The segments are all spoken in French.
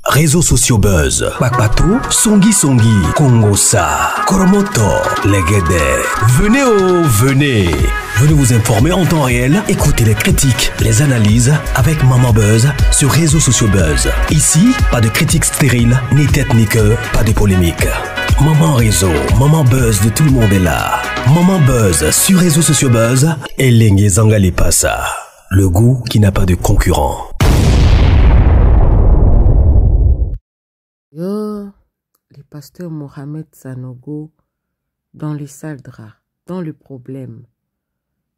Réseaux sociaux buzz, Bakpato, Songi Songi, Kongosa, Koromoto, Legede. Venez. Venez vous informer en temps réel, écoutez les critiques, les analyses avec Maman Buzz sur Réseaux sociaux buzz. Ici, pas de critiques stériles, ni tête ni queue, pas de polémique. Maman Réseau, Maman Buzz de tout le monde est là. Maman Buzz sur Réseaux sociaux buzz, et Lengue Zangali Passa. Le goût qui n'a pas de concurrent. Yo, le pasteur Mohamed Sanogo dans les salles draps, dans le problème.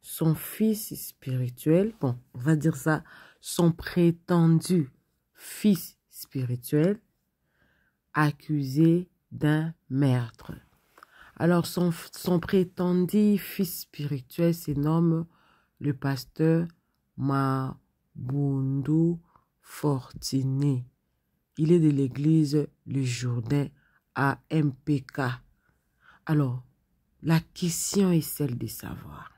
Son fils spirituel, bon, on va dire ça, son prétendu fils spirituel, accusé d'un meurtre. Alors, son prétendu fils spirituel se nomme le pasteur Mabundu Fortuné. Il est de l'église Le Jourdain à MPK. Alors, la question est celle de savoir.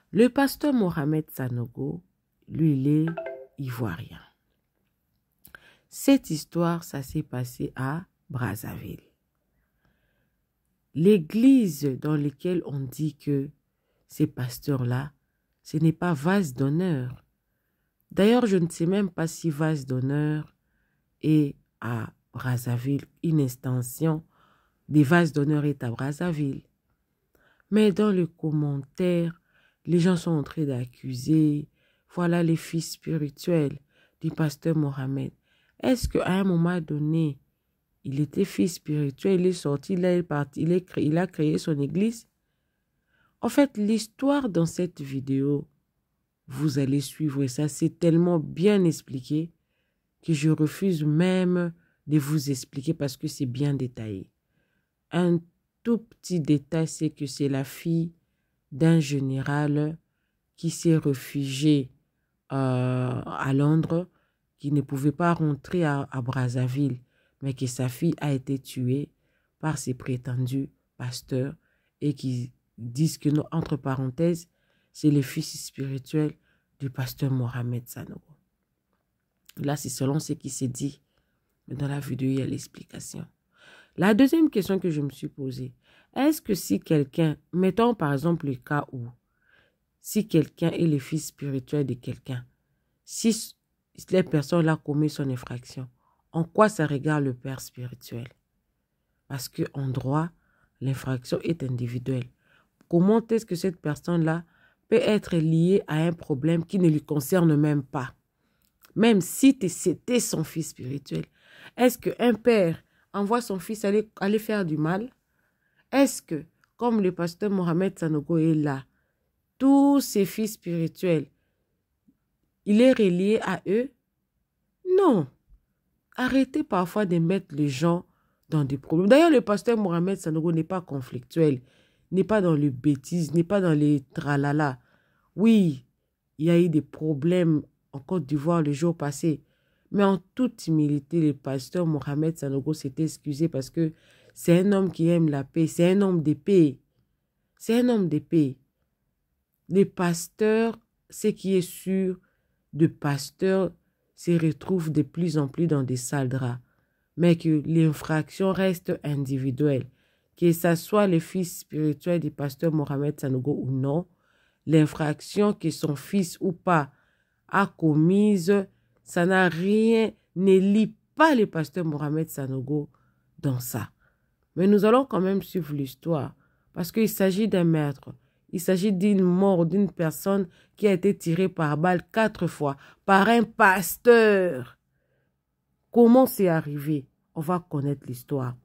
Le pasteur Mohamed Sanogo, lui, il est ivoirien. Cette histoire, ça s'est passé à Brazzaville. L'église dans laquelle on dit que ces pasteurs-là, ce n'est pas vase d'honneur. D'ailleurs, je ne sais même pas si vase d'honneur est à Brazzaville, une extension des vases d'honneur est à Brazzaville. Mais dans le commentaire, les gens sont en train d'accuser, voilà les fils spirituels du pasteur Mohamed. Est-ce qu'à un moment donné, il était fils spirituel, il est sorti, il est parti, il a créé son église? En fait, l'histoire dans cette vidéo, vous allez suivre ça, c'est tellement bien expliqué que je refuse même de vous expliquer parce que c'est bien détaillé. Un tout petit détail, c'est que c'est la fille d'un général qui s'est réfugié à Londres, qui ne pouvait pas rentrer à Brazzaville, mais que sa fille a été tuée par ses prétendus pasteurs et qui disent que, non, entre parenthèses, c'est le fils spirituel du pasteur Mohamed Sanogo. Là, c'est selon ce qui s'est dit. Mais dans la vidéo, il y a l'explication. La deuxième question que je me suis posée, est-ce que si quelqu'un, mettons par exemple le cas où, si quelqu'un est le fils spirituel de quelqu'un, si les personnes là commettent son infraction, en quoi ça regarde le père spirituel? Parce qu'en droit, l'infraction est individuelle. Comment est-ce que cette personne-là peut être liée à un problème qui ne lui concerne même pas? Même si c'était son fils spirituel, est-ce qu'un père envoie son fils aller faire du mal? Est-ce que, comme le pasteur Mohamed Sanogo est là, tous ses fils spirituels, il est relié à eux? Non. Arrêtez parfois de mettre les gens dans des problèmes. D'ailleurs, le pasteur Mohamed Sanogo n'est pas conflictuel, n'est pas dans les bêtises, n'est pas dans les tralala. Oui, il y a eu des problèmes en Côte d'Ivoire le jour passé. Mais en toute humilité, le pasteur Mohamed Sanogo s'est excusé parce que c'est un homme qui aime la paix. C'est un homme de paix. C'est un homme de paix. Les pasteurs, ce qui est sûr, de pasteurs se retrouvent de plus en plus dans des salles draps. Mais que l'infraction reste individuelle. Que ce soit le fils spirituel du pasteur Mohamed Sanogo ou non, l'infraction que son fils ou pas a commise, ça n'a rien, ne lie pas le pasteur Mohamed Sanogo dans ça. Mais nous allons quand même suivre l'histoire, parce qu'il s'agit d'un meurtre. Il s'agit d'une mort d'une personne qui a été tirée par balle 4 fois par un pasteur. Comment c'est arrivé? On va connaître l'histoire.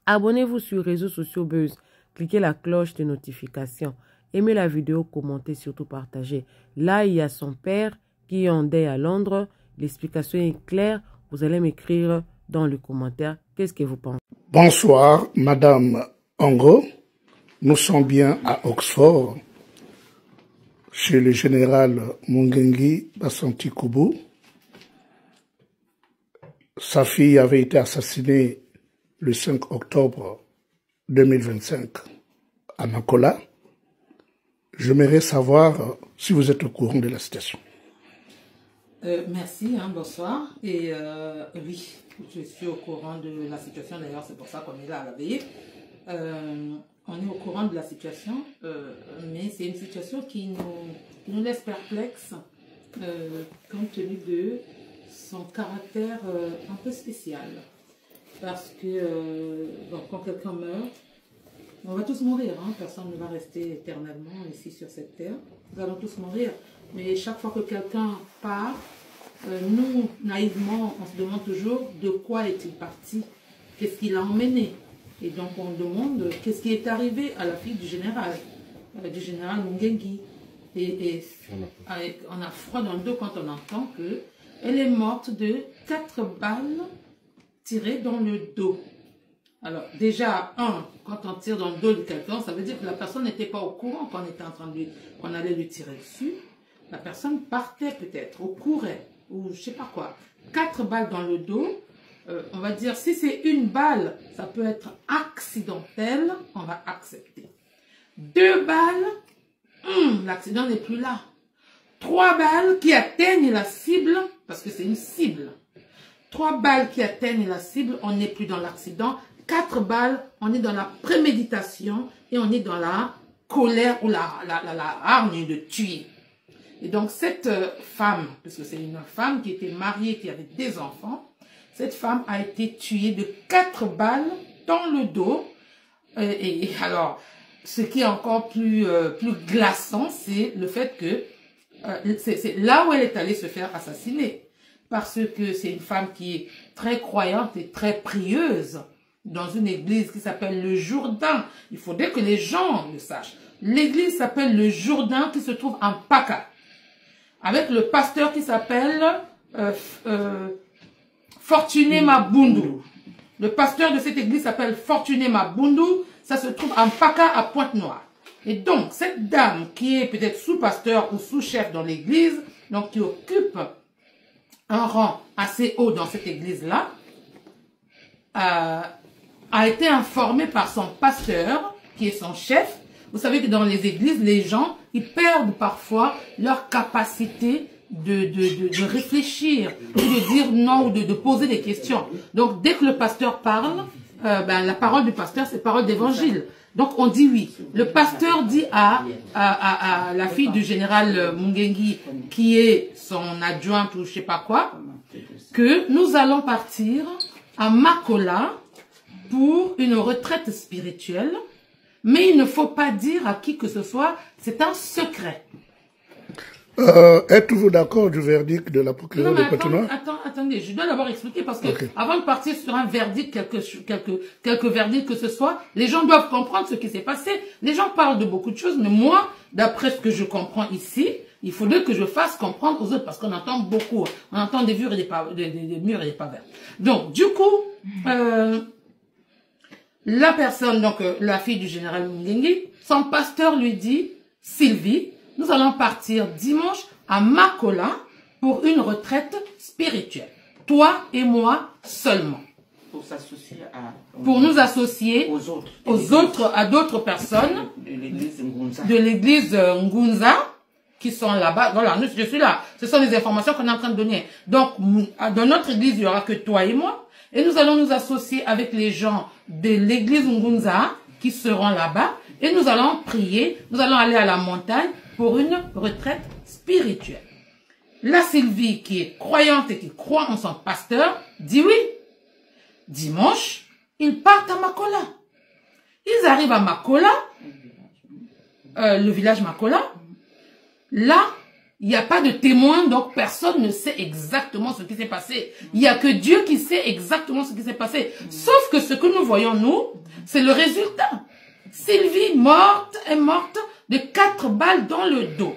Abonnez-vous sur les réseaux sociaux Buzz. Cliquez la cloche de notification. Aimez la vidéo, commentez, surtout partagez. Là, il y a son père qui est en deuil à Londres. L'explication est claire. Vous allez m'écrire dans le commentaire. Qu'est-ce que vous pensez? Bonsoir, Madame Ongo. Nous sommes bien à Oxford, chez le général Mungengi Basanti Koubou. Sa fille avait été assassinée le 5 octobre 2025 à Nakola. J'aimerais savoir si vous êtes au courant de la situation. Merci, hein, bonsoir. Et oui, je suis au courant de la situation, d'ailleurs c'est pour ça qu'on est là à la veille. On est au courant de la situation, mais c'est une situation qui nous laisse perplexes compte tenu de son caractère un peu spécial. Parce que quand quelqu'un meurt, on va tous mourir, hein, personne ne va rester éternellement ici sur cette terre. Nous allons tous mourir. Mais chaque fois que quelqu'un part, nous, naïvement, on se demande toujours de quoi est-il parti, qu'est-ce qu'il a emmené. Et donc on demande qu'est-ce qui est arrivé à la fille du général Mungengi. Et on a froid dans le dos quand on entend qu'elle est morte de 4 balles tirées dans le dos. Alors déjà, quand on tire dans le dos de quelqu'un, ça veut dire que la personne n'était pas au courant qu'on allait lui tirer dessus. La personne partait peut-être, ou courait, ou je sais pas quoi. 4 balles dans le dos, on va dire, si c'est une balle, ça peut être accidentel, on va accepter. 2 balles, l'accident n'est plus là. 3 balles qui atteignent la cible, parce que c'est une cible. 3 balles qui atteignent la cible, on n'est plus dans l'accident. 4 balles, on est dans la préméditation et on est dans la colère ou la hargne de tuer. Et donc cette femme, parce que c'est une femme qui était mariée, qui avait des enfants, cette femme a été tuée de 4 balles dans le dos. Et alors, ce qui est encore plus glaçant, c'est le fait que c'est là où elle est allée se faire assassiner. Parce que c'est une femme qui est très croyante et très prieuse dans une église qui s'appelle le Jourdain. Il faudrait que les gens le sachent. L'église s'appelle le Jourdain qui se trouve en Paka. Avec le pasteur qui s'appelle Fortuné Mabundu. Le pasteur de cette église s'appelle Fortuné Mabundu. Ça se trouve en Paka à Pointe-Noire. Et donc, cette dame qui est peut-être sous-pasteur ou sous-chef dans l'église, donc qui occupe un rang assez haut dans cette église-là, a été informée par son pasteur, qui est son chef. Vous savez que dans les églises, les gens, ils perdent parfois leur capacité de réfléchir, ou de dire non, ou de poser des questions. Donc, dès que le pasteur parle, la parole du pasteur, c'est parole d'évangile. Donc, on dit oui. Le pasteur dit à la fille du général Mungengi, qui est son adjointe ou je sais pas quoi, que nous allons partir à Makola pour une retraite spirituelle, mais il ne faut pas dire à qui que ce soit, c'est un secret. Êtes-vous d'accord du verdict de la procureure de Pointe-Noire? Attendez, je dois d'abord expliquer parce que avant de partir sur un verdict, quelques verdicts que ce soit, les gens doivent comprendre ce qui s'est passé. Les gens parlent de beaucoup de choses, mais moi, d'après ce que je comprends ici, il faudrait que je fasse comprendre aux autres parce qu'on entend beaucoup. On entend des murs et des pavers. Donc, du coup, la personne, donc la fille du général Mungengi, son pasteur lui dit, Sylvie, nous allons partir dimanche à Makola pour une retraite spirituelle. Toi et moi seulement. Pour nous associer à d'autres personnes de l'église Ngunza qui sont là-bas. Voilà, je suis là. Ce sont les informations qu'on est en train de donner. Donc, dans notre église, il n'y aura que toi et moi. Et nous allons nous associer avec les gens de l'église Ngunza qui seront là-bas. Et nous allons prier. Nous allons aller à la montagne pour une retraite spirituelle. La Sylvie, qui est croyante et qui croit en son pasteur, dit oui. Dimanche, ils partent à Makola. Ils arrivent à Makola, le village Makola. Là, il n'y a pas de témoin, donc personne ne sait exactement ce qui s'est passé. Il n'y a que Dieu qui sait exactement ce qui s'est passé. Sauf que ce que nous voyons, nous, c'est le résultat. Sylvie est morte de 4 balles dans le dos.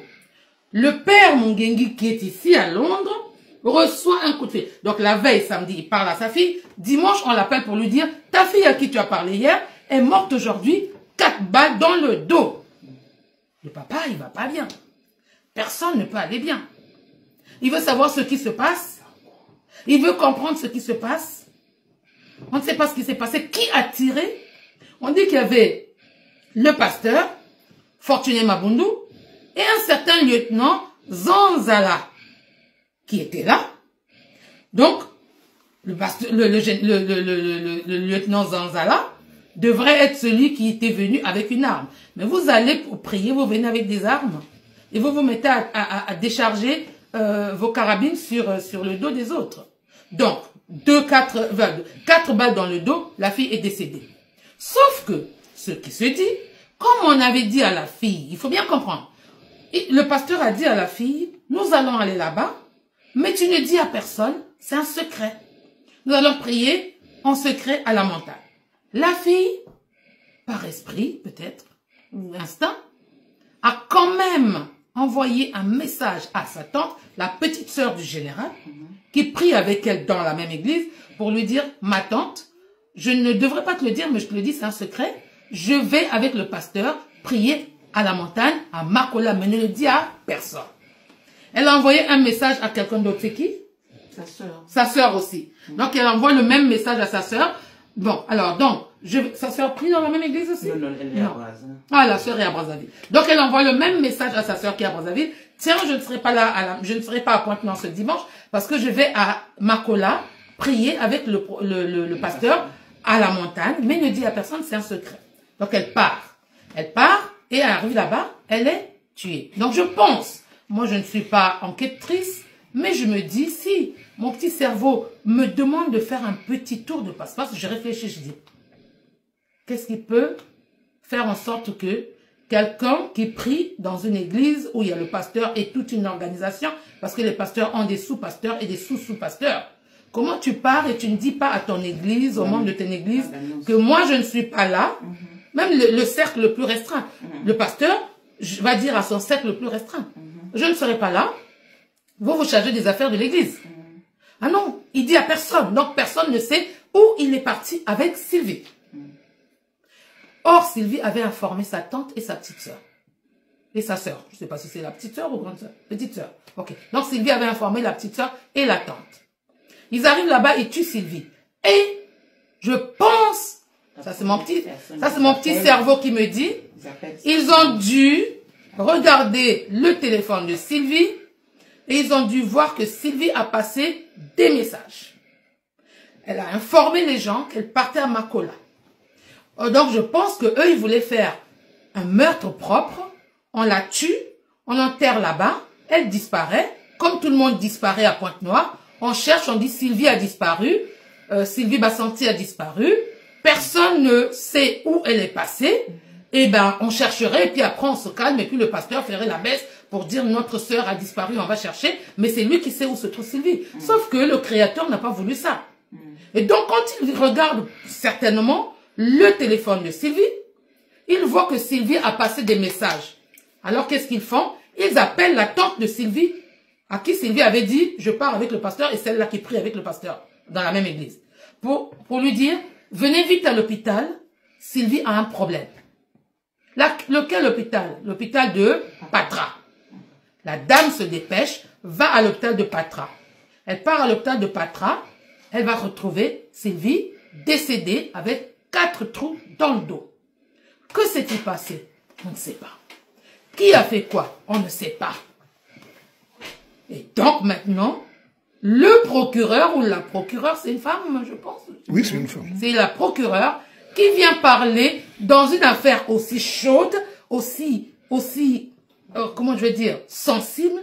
Le père Mungengi, qui est ici à Londres, reçoit un coup de fil. Donc la veille, samedi, il parle à sa fille. Dimanche, on l'appelle pour lui dire, ta fille à qui tu as parlé hier est morte aujourd'hui, 4 balles dans le dos. Le papa, il va pas bien. Personne ne peut aller bien. Il veut savoir ce qui se passe. Il veut comprendre ce qui se passe. On ne sait pas ce qui s'est passé. Qui a tiré? On dit qu'il y avait le pasteur, Fortuné Mabundu, et un certain lieutenant Zanzala. qui était là. Donc, le lieutenant Zanzala devrait être celui qui était venu avec une arme. Mais vous allez pour prier, vous venez avec des armes et vous vous mettez à décharger vos carabines sur le dos des autres. Donc, 4 balles dans le dos, la fille est décédée. Sauf que, ce qui se dit, comme on avait dit à la fille, il faut bien comprendre, le pasteur a dit à la fille, nous allons aller là-bas, mais tu ne dis à personne, c'est un secret. Nous allons prier en secret à la montagne. La fille, par esprit peut-être, ou instinct, a quand même envoyé un message à sa tante, la petite sœur du général, qui prie avec elle dans la même église, pour lui dire, ma tante, je ne devrais pas te le dire, mais je te le dis, c'est un secret, je vais avec le pasteur prier à la montagne, à Makola, mais ne le dis à personne. Elle a envoyé un message à quelqu'un d'autre, c'est qui? Sa sœur. Sa sœur aussi. Donc, elle envoie le même message à sa sœur. Bon, alors, donc, sa sœur prie dans la même église aussi? Non, elle est à Brazzaville. Ah, la sœur est à Brazzaville. Donc, elle envoie le même message à sa sœur qui est à Brazzaville. Tiens, je ne serai pas là, je ne serai pas à Pointe-Noire ce dimanche, parce que je vais à Makola prier avec le pasteur à la montagne, mais ne dit à personne, c'est un secret. Donc, elle part. Elle part, et elle arrive là-bas, elle est tuée. Donc, je pense, moi, je ne suis pas enquêtrice, mais je me dis, si mon petit cerveau me demande de faire un petit tour de passe-passe, je réfléchis, je dis, qu'est-ce qui peut faire en sorte que quelqu'un qui prie dans une église où il y a le pasteur et toute une organisation, parce que les pasteurs ont des sous-pasteurs et des sous-sous-pasteurs, comment tu pars et tu ne dis pas à ton église, au membre de ton église, que moi je ne suis pas là, même le cercle le plus restreint, le pasteur va dire à son cercle le plus restreint, je ne serai pas là, vous vous chargez des affaires de l'église. Ah non, il dit à personne, donc personne ne sait où il est parti avec Sylvie. Or, Sylvie avait informé sa tante et sa petite sœur. Et sa sœur. Je ne sais pas si c'est la petite sœur ou grande sœur. Petite sœur. Ok. Donc, Sylvie avait informé la petite sœur et la tante. Ils arrivent là-bas et tuent Sylvie. Et je pense, ça c'est mon petit cerveau qui me dit, ils ont dû regarder le téléphone de Sylvie et ils ont dû voir que Sylvie a passé des messages. Elle a informé les gens qu'elle partait à Makola. Donc, je pense que eux, ils voulaient faire un meurtre propre. On la tue, on l'enterre là-bas, elle disparaît. Comme tout le monde disparaît à Pointe-Noire, on cherche, on dit Sylvie a disparu, Sylvie Bassanti a disparu. Personne ne sait où elle est passée. Et ben, on chercherait, et puis après, on se calme, et puis le pasteur ferait la baisse pour dire notre sœur a disparu, on va chercher. Mais c'est lui qui sait où se trouve Sylvie. Sauf que le Créateur n'a pas voulu ça. Et donc, quand il regarde certainement le téléphone de Sylvie, ils voient que Sylvie a passé des messages. Alors, qu'est-ce qu'ils font? Ils appellent la tante de Sylvie, à qui Sylvie avait dit, je pars avec le pasteur, et celle-là qui prie avec le pasteur, dans la même église. Pour lui dire, venez vite à l'hôpital, Sylvie a un problème. Lequel hôpital? L'hôpital de Patra. La dame se dépêche, va à l'hôpital de Patra. Elle part à l'hôpital de Patra, elle va retrouver Sylvie décédée avec 4 trous dans le dos. Que s'est-il passé? On ne sait pas. Qui a fait quoi? On ne sait pas. Et donc maintenant, le procureur ou la procureure, c'est une femme, je pense. Oui, c'est une femme. C'est la procureure qui vient parler dans une affaire aussi chaude, aussi comment je vais dire, sensible,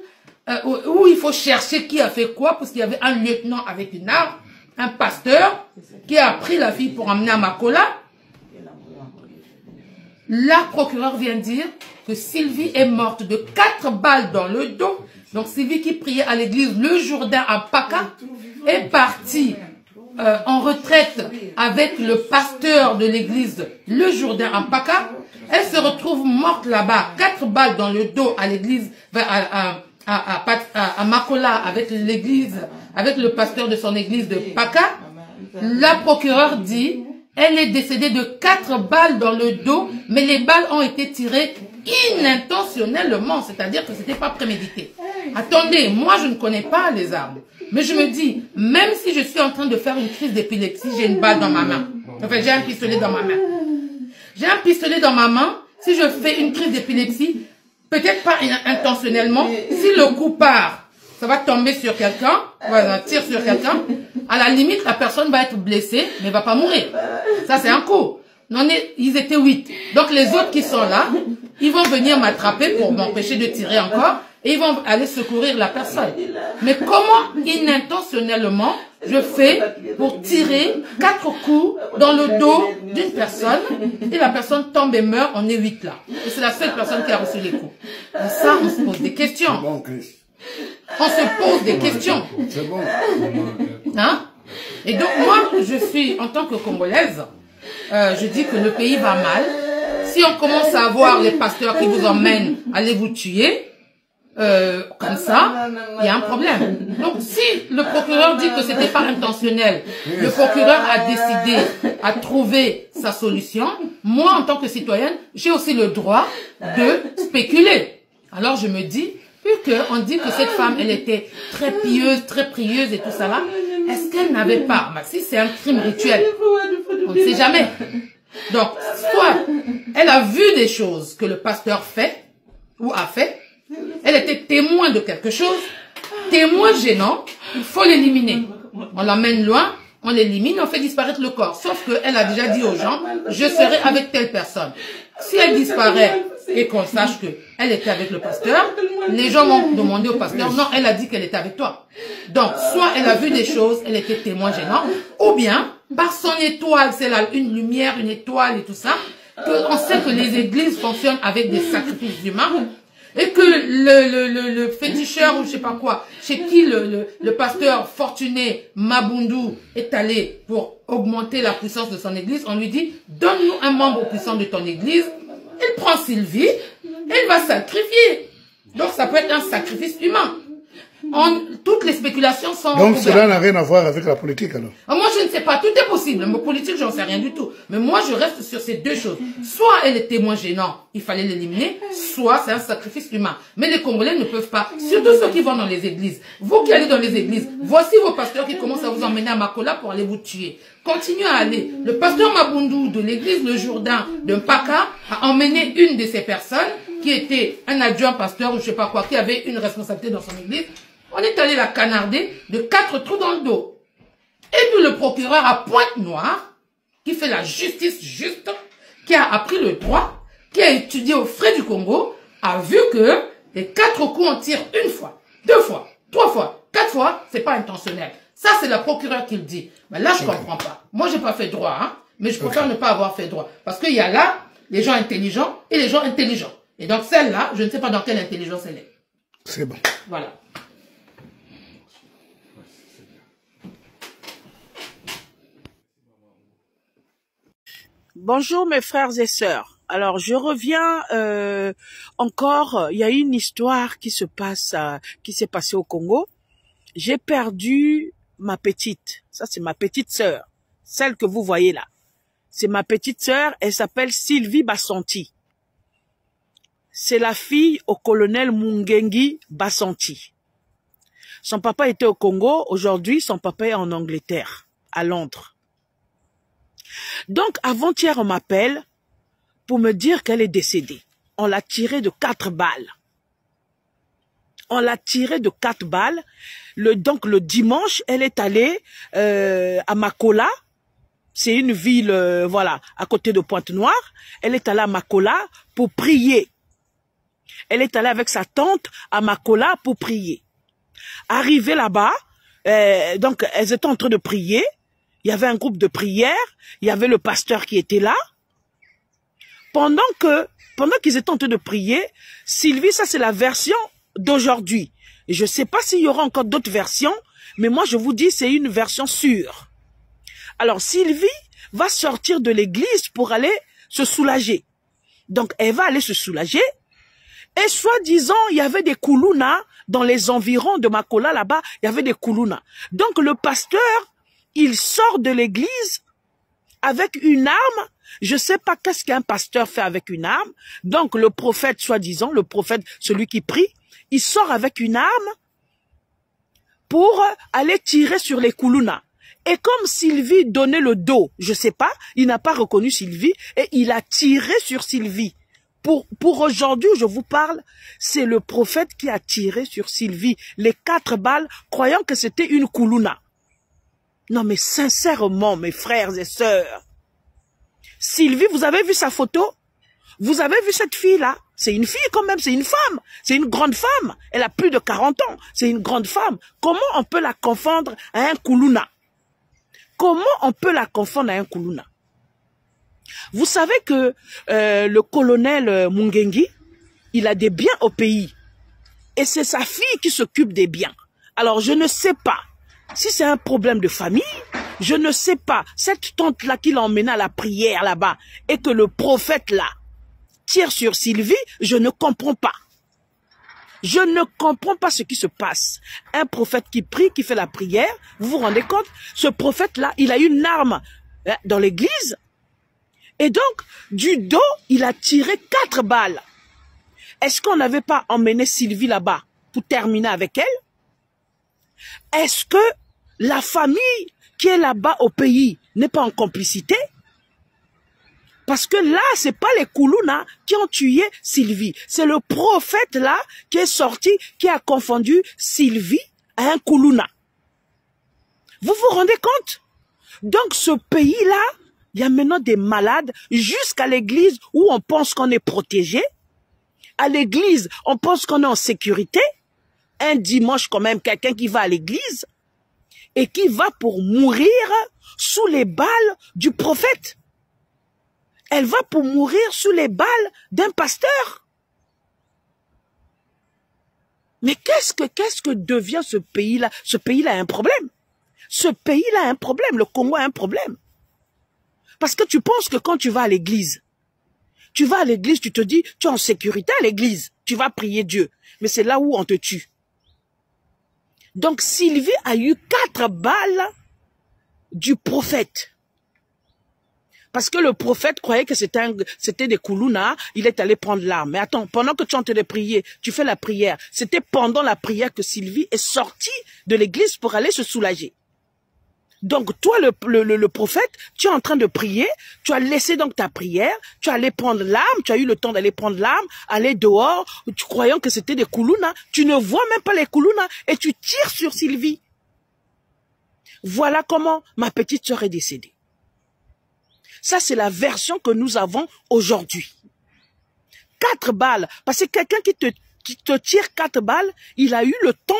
où il faut chercher qui a fait quoi, parce qu'il y avait un lieutenant avec une arme, un pasteur qui a pris la fille pour emmener à Makola. La procureure vient dire que Sylvie est morte de 4 balles dans le dos. Donc Sylvie qui priait à l'église le Jourdain à Paka est partie en retraite avec le pasteur de l'église le Jourdain à Paka. Elle se retrouve morte là-bas, 4 balles dans le dos à l'église, à Makola avec l'église, avec le pasteur de son église de Paka. La procureure dit, elle est décédée de 4 balles dans le dos, mais les balles ont été tirées inintentionnellement, c'est-à-dire que c'était pas prémédité. Attendez, moi je ne connais pas les armes, mais je me dis, même si je suis en train de faire une crise d'épilepsie, j'ai une balle dans ma main. Enfin, j'ai un pistolet dans ma main. J'ai un pistolet dans ma main, si je fais une crise d'épilepsie, peut-être pas intentionnellement, si le coup part, ça va tomber sur quelqu'un, voilà, tire sur quelqu'un. À la limite, la personne va être blessée, mais va pas mourir. Ça, c'est un coup. Ils étaient 8. Donc, les autres qui sont là, ils vont venir m'attraper pour m'empêcher de tirer encore et ils vont aller secourir la personne. Mais comment inintentionnellement je fais pour tirer 4 coups dans le dos d'une personne et la personne tombe et meurt, on est 8 là. Et c'est la seule personne qui a reçu les coups. Et ça, on se pose des questions. On se pose des questions. C'est bon. Hein? Et donc, moi, je suis, en tant que Congolaise, je dis que le pays va mal. Si on commence à voir les pasteurs qui vous emmènent aller vous tuer, comme ça, il y a un problème. Donc, si le procureur dit que c'était pas intentionnel, le procureur a décidé à trouver sa solution, moi, en tant que citoyenne, j'ai aussi le droit de spéculer. Alors, je me dis, vu qu'on dit que cette femme, elle était très pieuse, très prieuse et tout ça là, est-ce qu'elle n'avait pas, si c'est un crime rituel, on ne sait jamais. Donc, soit elle a vu des choses que le pasteur fait, ou a fait, elle était témoin de quelque chose, témoin gênant, il faut l'éliminer. On l'emmène loin, on l'élimine, on fait disparaître le corps. Sauf qu'elle a déjà dit aux gens, je serai avec telle personne. Si elle disparaît et qu'on sache qu'elle était avec le pasteur, les gens vont demander au pasteur, non, elle a dit qu'elle était avec toi. Donc, soit elle a vu des choses, elle était témoin gênant, ou bien, par son étoile, c'est là une lumière, une étoile et tout ça, qu'on sait que les églises fonctionnent avec des sacrifices humains, et que le féticheur ou je sais pas quoi, chez qui le pasteur fortuné Mabundu est allé pour augmenter la puissance de son église, on lui dit, donne-nous un membre puissant de ton église. Il prend Sylvie, elle va sacrifier. Donc ça peut être un sacrifice humain. Toutes les spéculations sont... Donc cela n'a rien à voir avec la politique alors? Moi je ne sais pas, tout est possible. Mais politique, j'en sais rien du tout. Mais moi je reste sur ces deux choses. Soit elle est témoin gênant, il fallait l'éliminer, soit c'est un sacrifice humain. Mais les Congolais ne peuvent pas, surtout ceux qui vont dans les églises. Vous qui allez dans les églises, voici vos pasteurs qui commencent à vous emmener à Makola pour aller vous tuer. Continuez à aller. Le pasteur Mabundu de l'église Le Jourdain de Mpaka a emmené une de ces personnes qui était un adjoint pasteur ou je sais pas quoi, qui avait une responsabilité dans son église. On est allé la canarder de 4 trous dans le dos. Et puis le procureur à Pointe-Noire, qui fait la justice juste, qui a appris le droit, qui a étudié aux frais du Congo, a vu que les 4 coups on tire une fois, 2 fois, 3 fois, 4 fois, c'est pas intentionnel. Ça, c'est la procureure qui le dit. Mais là, je comprends pas. Moi, j'ai pas fait droit, hein, mais je préfère ne pas avoir fait droit. Parce qu'il y a là, les gens intelligents et les gens intelligents. Et donc, celle-là, je ne sais pas dans quelle intelligence elle est. C'est bon. Voilà. Bonjour mes frères et sœurs. Alors je reviens encore. Il y a une histoire qui se passe, qui s'est passée au Congo. J'ai perdu ma petite. Ça c'est ma petite sœur, celle que vous voyez là. C'est ma petite sœur. Elle s'appelle Sylvie Bassanti. C'est la fille au colonel Mungengi Bassanti. Son papa était au Congo. Aujourd'hui, son papa est en Angleterre, à Londres. Donc, avant-hier, on m'appelle pour me dire qu'elle est décédée. On l'a tirée de 4 balles. On l'a tirée de 4 balles. Donc, le dimanche, elle est allée à Makola. C'est une ville, voilà, à côté de Pointe-Noire. Elle est allée à Makola pour prier. Elle est allée avec sa tante à Makola pour prier. Arrivée là-bas, donc, elles étaient en train de prier. Il y avait un groupe de prière, il y avait le pasteur qui était là. Pendant qu'ils étaient en train de prier, Sylvie, ça c'est la version d'aujourd'hui. Et je ne sais pas s'il y aura encore d'autres versions, mais moi je vous dis c'est une version sûre. Alors Sylvie va sortir de l'église pour aller se soulager. Donc elle va aller se soulager. Et soi-disant, il y avait des koulouna dans les environs de Makola là-bas, il y avait des koulouna. Donc le pasteur, il sort de l'église avec une arme. Je ne sais pas qu'est-ce qu'un pasteur fait avec une arme. Donc, le prophète, soi-disant, le prophète, celui qui prie, il sort avec une arme pour aller tirer sur les koulouna. Et comme Sylvie donnait le dos, je ne sais pas, il n'a pas reconnu Sylvie et il a tiré sur Sylvie Pour aujourd'hui où je vous parle, c'est le prophète qui a tiré sur Sylvie les 4 balles, croyant que c'était une koulouna. Non mais sincèrement, mes frères et sœurs, Sylvie, vous avez vu sa photo? Vous avez vu cette fille-là? C'est une fille quand même, c'est une femme, c'est une grande femme. Elle a plus de 40 ans, c'est une grande femme. Comment on peut la confondre à un koulouna? Comment on peut la confondre à un koulouna? Vous savez que le colonel Mungengi, il a des biens au pays. Et c'est sa fille qui s'occupe des biens. Alors je ne sais pas si c'est un problème de famille. Je ne sais pas, cette tante-là qui l'a emmenée à la prière là-bas et que le prophète là tire sur Sylvie, je ne comprends pas. Je ne comprends pas ce qui se passe. Un prophète qui prie, qui fait la prière, vous vous rendez compte? Ce prophète-là, il a une arme dans l'église. Et donc, du dos, il a tiré 4 balles. Est-ce qu'on n'avait pas emmené Sylvie là-bas pour terminer avec elle? Est-ce que la famille qui est là-bas au pays n'est pas en complicité? Parce que là, c'est pas les Koulouna qui ont tué Sylvie. C'est le prophète là qui est sorti, qui a confondu Sylvie à un Koulouna. Vous vous rendez compte? Donc ce pays-là, il y a maintenant des malades jusqu'à l'église où on pense qu'on est protégé. À l'église, on pense qu'on est en sécurité. Un dimanche quand même, quelqu'un qui va à l'église et qui va pour mourir sous les balles du prophète. Elle va pour mourir sous les balles d'un pasteur. Mais qu'est-ce que devient ce pays-là? Ce pays-là a un problème. Ce pays-là a un problème. Le Congo a un problème. Parce que tu penses que quand tu vas à l'église, tu te dis, tu es en sécurité à l'église. Tu vas prier Dieu. Mais c'est là où on te tue. Donc Sylvie a eu 4 balles du prophète. Parce que le prophète croyait que c'était des Koulouna, il est allé prendre l'arme. Mais attends, pendant que tu es en train de prier, tu fais la prière. C'était pendant la prière que Sylvie est sortie de l'église pour aller se soulager. Donc toi, le prophète, tu es en train de prier, tu as laissé donc ta prière, tu es allé prendre l'arme, tu as eu le temps d'aller prendre l'arme, aller dehors, tu croyant que c'était des Koulouna, tu ne vois même pas les Koulouna et tu tires sur Sylvie. Voilà comment ma petite sœur est décédée. Ça, c'est la version que nous avons aujourd'hui. 4 balles. Parce que quelqu'un qui te tire 4 balles, il a eu le temps.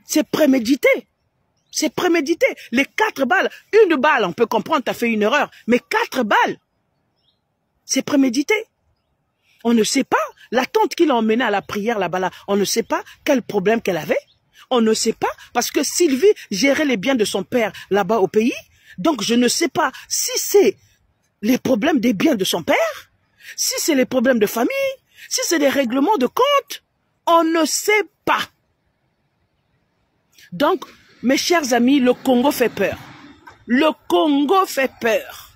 C'est prémédité. C'est prémédité. Les 4 balles, 1 balle, on peut comprendre, tu as fait une erreur. Mais 4 balles, c'est prémédité. On ne sait pas. La tante qui l'a emmenée à la prière là-bas, là, on ne sait pas quel problème qu'elle avait. On ne sait pas. Parce que Sylvie gérait les biens de son père là-bas au pays. Donc, je ne sais pas si c'est les problèmes des biens de son père, si c'est les problèmes de famille, si c'est des règlements de compte. On ne sait pas. Donc, mes chers amis, le Congo fait peur. Le Congo fait peur.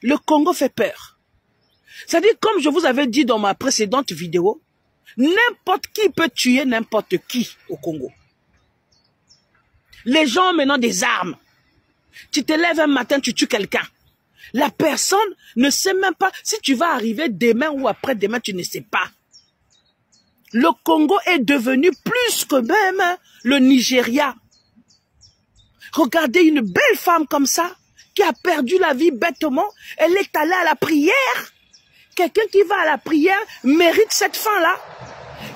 Le Congo fait peur. C'est-à-dire, comme je vous avais dit dans ma précédente vidéo, n'importe qui peut tuer n'importe qui au Congo. Les gens ont maintenant des armes. Tu te lèves un matin, tu tues quelqu'un. La personne ne sait même pas si tu vas arriver demain ou après-demain, tu ne sais pas. Le Congo est devenu plus que même le Nigeria. Regardez une belle femme comme ça, qui a perdu la vie bêtement, elle est allée à la prière. Quelqu'un qui va à la prière mérite cette fin-là.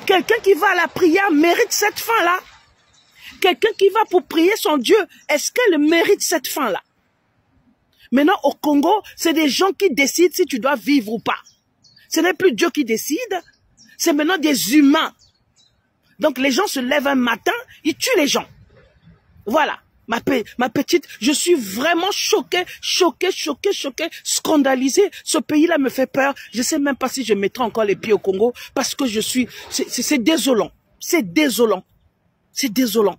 Quelqu'un qui va à la prière mérite cette fin-là. Quelqu'un qui va pour prier son Dieu, est-ce qu'elle mérite cette fin-là? Maintenant, au Congo, c'est des gens qui décident si tu dois vivre ou pas. Ce n'est plus Dieu qui décide, c'est maintenant des humains. Donc les gens se lèvent un matin, ils tuent les gens. Voilà, ma petite, je suis vraiment choquée, scandalisée. Ce pays-là me fait peur. Je ne sais même pas si je mettrai encore les pieds au Congo parce que je suis... C'est désolant. C'est désolant. C'est désolant.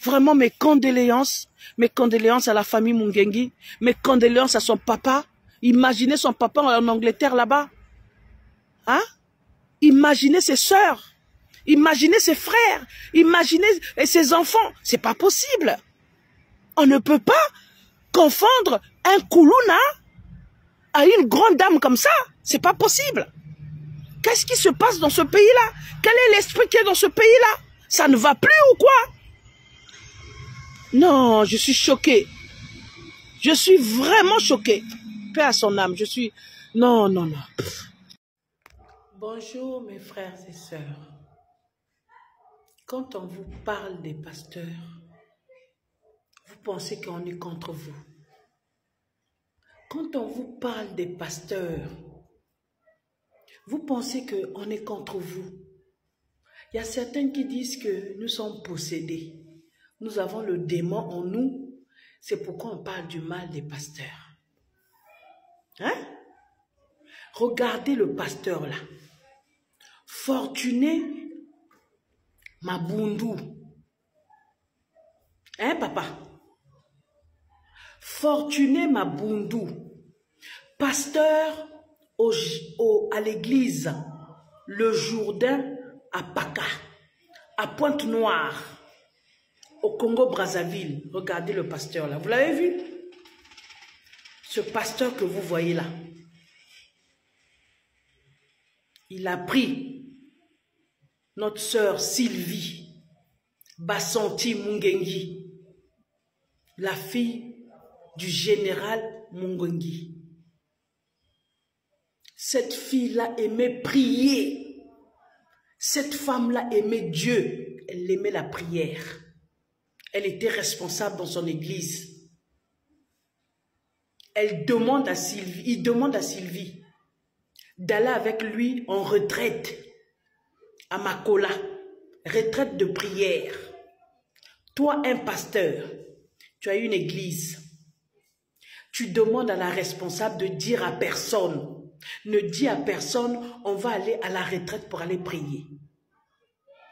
Vraiment, mes condoléances à la famille Mungengi, mes condoléances à son papa. Imaginez son papa en Angleterre là-bas. Hein? Imaginez ses sœurs. Imaginez ses frères. Imaginez ses enfants. C'est pas possible. On ne peut pas confondre un Koulouna à une grande dame comme ça. C'est pas possible. Qu'est-ce qui se passe dans ce pays-là? Quel est l'esprit qui est dans ce pays-là? Ça ne va plus ou quoi? Non, je suis choquée. Je suis vraiment choquée. Paix à son âme, je suis... Non, non, non. Bonjour mes frères et sœurs. Quand on vous parle des pasteurs, vous pensez qu'on est contre vous. Quand on vous parle des pasteurs, vous pensez qu'on est contre vous. Il y a certains qui disent que nous sommes possédés. Nous avons le démon en nous. C'est pourquoi on parle du mal des pasteurs. Hein? Regardez le pasteur là. Fortuné Mabundu. Hein, papa? Fortuné Mabundu. Pasteur à l'église Le Jourdain à Paka, à Pointe-Noire, au Congo-Brazzaville. Regardez le pasteur là. Vous l'avez vu? Ce pasteur que vous voyez là. Il a pris notre sœur Sylvie Bassanti Mungengi, la fille du général Mungengi. Cette fille-là aimait prier. Cette femme-là aimait Dieu. Elle aimait la prière. Elle était responsable dans son église. Il demande à Sylvie d'aller avec lui en retraite à Makola, retraite de prière. Toi, un pasteur, tu as une église. Tu demandes à la responsable de dire à personne. Ne dis à personne, on va aller à la retraite pour aller prier.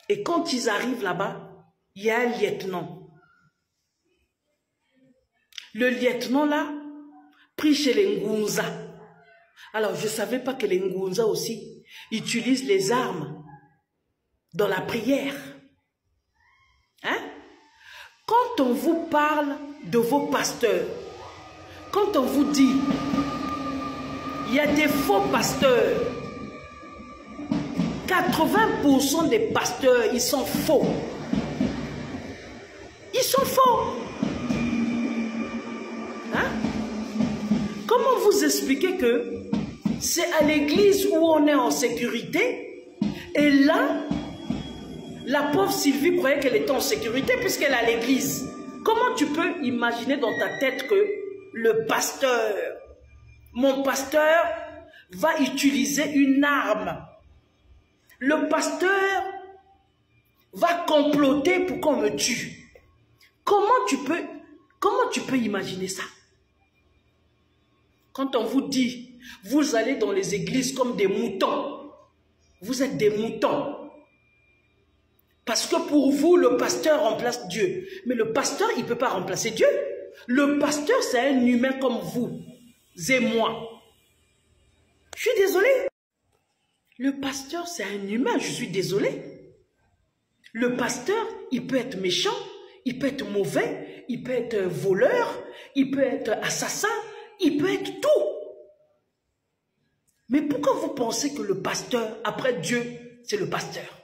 Et quand ils arrivent là-bas, il y a un lieutenant. Le lieutenant là, pris chez les Ngunza. Alors, je ne savais pas que les Ngunza aussi utilisent les armes dans la prière. Hein? Quand on vous parle de vos pasteurs, quand on vous dit, il y a des faux pasteurs, 80% des pasteurs, ils sont faux. Ils sont faux. Hein? Comment vous expliquer que c'est à l'église où on est en sécurité et là, la pauvre Sylvie croyait qu'elle était en sécurité puisqu'elle est à l'église. Comment tu peux imaginer dans ta tête que le pasteur, mon pasteur, va utiliser une arme? Le pasteur va comploter pour qu'on me tue. Comment tu peux imaginer ça? Quand on vous dit, vous allez dans les églises comme des moutons. Vous êtes des moutons. Parce que pour vous, le pasteur remplace Dieu. Mais le pasteur, il ne peut pas remplacer Dieu. Le pasteur, c'est un humain comme vous et moi. Je suis désolée. Le pasteur, c'est un humain, je suis désolée. Le pasteur, il peut être méchant, il peut être mauvais, il peut être voleur, il peut être assassin, il peut être tout. Mais pourquoi vous pensez que le pasteur, après Dieu, c'est le pasteur?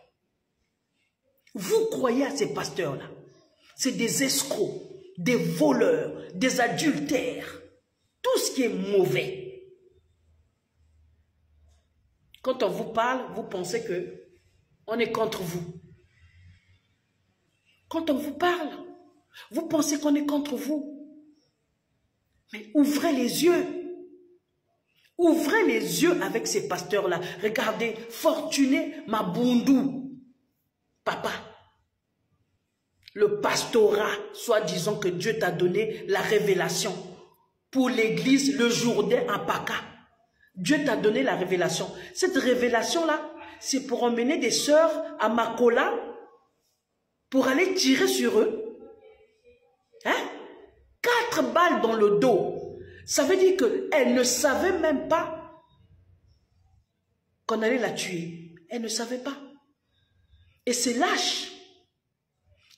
Vous croyez à ces pasteurs-là? C'est des escrocs, des voleurs, des adultères, tout ce qui est mauvais. Quand on vous parle, vous pensez que on est contre vous. Quand on vous parle, vous pensez qu'on est contre vous. Mais ouvrez les yeux. Ouvrez les yeux avec ces pasteurs-là. Regardez, Fortuné Mabundu, papa. Le pastorat, soi-disant que Dieu t'a donné la révélation pour l'église Le Jourdain à Paka. Dieu t'a donné la révélation. Cette révélation-là, c'est pour emmener des sœurs à Makola pour aller tirer sur eux. Hein? 4 balles dans le dos. Ça veut dire qu'elle ne savait même pas qu'on allait la tuer. Elle ne savait pas. Et c'est lâche.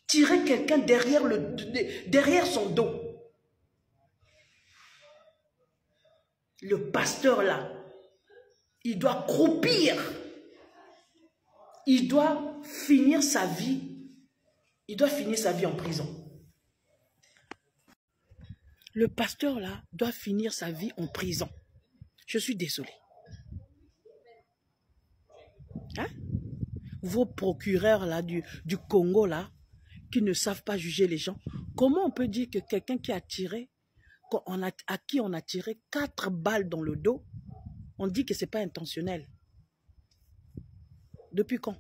Tirer quelqu'un derrière son dos. Le pasteur là, il doit croupir. Il doit finir sa vie. Il doit finir sa vie en prison. Le pasteur là doit finir sa vie en prison. Je suis désolé. Hein? Vos procureurs là du Congo là, qui ne savent pas juger les gens, comment on peut dire que quelqu'un qui a tiré, à qui on a tiré 4 balles dans le dos, on dit que c'est pas intentionnel? Depuis quand?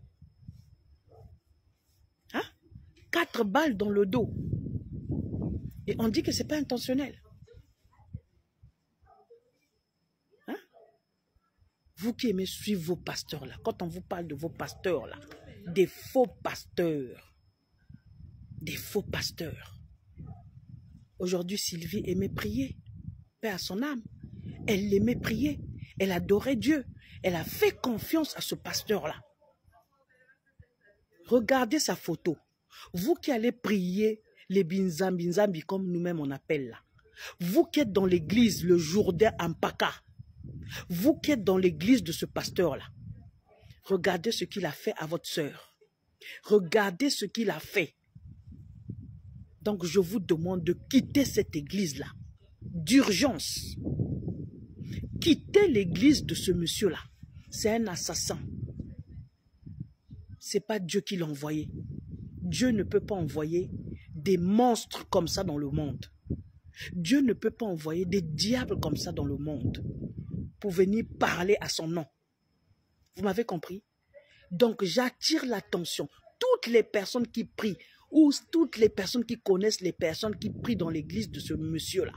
Hein? 4 balles dans le dos. Et on dit que c'est pas intentionnel. Hein? Vous qui aimez suivre vos pasteurs là, quand on vous parle de vos pasteurs là, des faux pasteurs. Des faux pasteurs. Aujourd'hui, Sylvie aimait prier. Paix à son âme. Elle l'aimait prier. Elle adorait Dieu. Elle a fait confiance à ce pasteur-là. Regardez sa photo. Vous qui allez prier les binzambi comme nous-mêmes on appelle là. Vous qui êtes dans l'église le Jourdain Ampaka. Vous qui êtes dans l'église de ce pasteur-là. Regardez ce qu'il a fait à votre sœur. Regardez ce qu'il a fait. Donc je vous demande de quitter cette église-là. D'urgence. Quittez l'église de ce monsieur-là. C'est un assassin. C'est pas Dieu qui l'a envoyé. Dieu ne peut pas envoyer des monstres comme ça dans le monde. Dieu ne peut pas envoyer des diables comme ça dans le monde pour venir parler à son nom. Vous m'avez compris? Donc j'attire l'attention. Toutes les personnes qui prient ou toutes les personnes qui connaissent les personnes qui prient dans l'église de ce monsieur-là,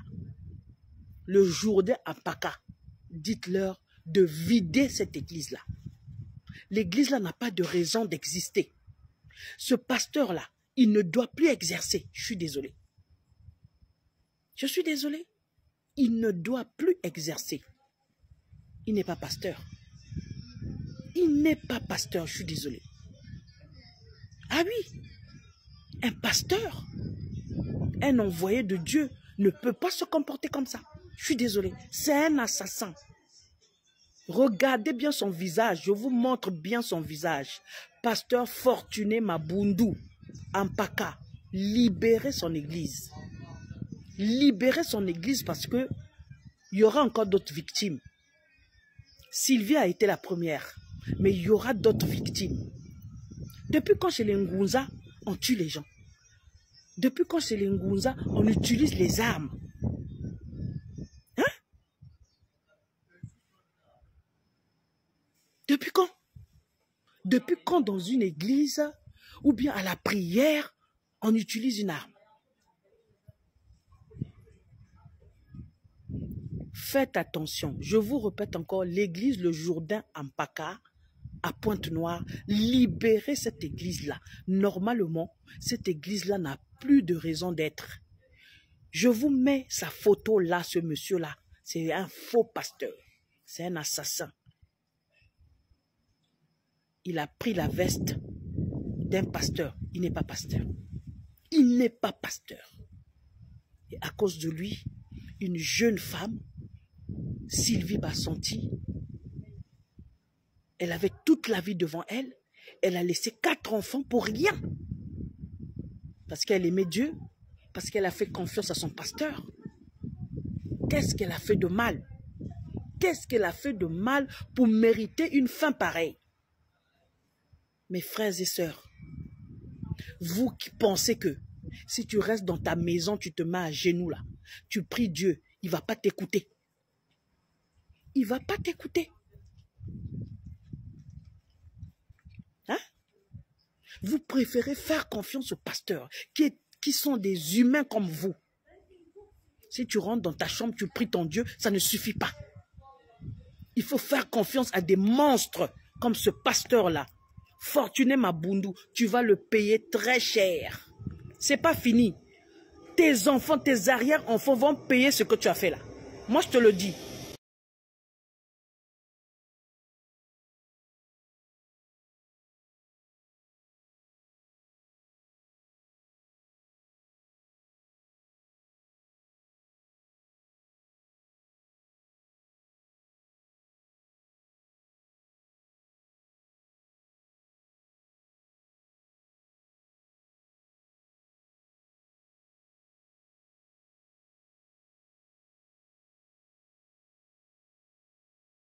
le Jourdain Ampaka, dites-leur de vider cette église-là. L'église-là n'a pas de raison d'exister. Ce pasteur-là, il ne doit plus exercer. Je suis désolé. Je suis désolé. Il ne doit plus exercer. Il n'est pas pasteur. Il n'est pas pasteur, je suis désolé. Ah oui, un pasteur, un envoyé de Dieu ne peut pas se comporter comme ça. Je suis désolé. C'est un assassin. Regardez bien son visage. Je vous montre bien son visage. Pasteur Fortuné Mabundu, Ampaka, libérez son église. Libérez son église parce que il y aura encore d'autres victimes. Sylvie a été la première, mais il y aura d'autres victimes. Depuis quand chez les Ngunza, on tue les gens? Depuis quand chez les Ngunza, on utilise les armes? Hein? Depuis quand? Depuis quand dans une église ou bien à la prière, on utilise une arme? Faites attention. Je vous répète encore, l'église le Jourdain Ampaka à Pointe-Noire, libérez cette église-là. Normalement, cette église-là n'a plus de raison d'être. Je vous mets sa photo là, ce monsieur-là. C'est un faux pasteur. C'est un assassin. Il a pris la veste d'un pasteur. Il n'est pas pasteur. Il n'est pas pasteur. Et à cause de lui, une jeune femme, Sylvie Bassanti, elle avait toute la vie devant elle. Elle a laissé 4 enfants pour rien. Parce qu'elle aimait Dieu. Parce qu'elle a fait confiance à son pasteur. Qu'est-ce qu'elle a fait de mal? Qu'est-ce qu'elle a fait de mal pour mériter une fin pareille? Mes frères et sœurs, vous qui pensez que si tu restes dans ta maison, tu te mets à genoux là, tu pries Dieu, il ne va pas t'écouter. Il ne va pas t'écouter. Hein? Vous préférez faire confiance aux pasteurs qui sont des humains comme vous. Si tu rentres dans ta chambre, tu pries ton Dieu, ça ne suffit pas. Il faut faire confiance à des monstres comme ce pasteur-là. Fortuné Mabundu, tu vas le payer très cher. C'est pas fini. Tes enfants, tes arrière-enfants vont payer ce que tu as fait là. Moi, je te le dis.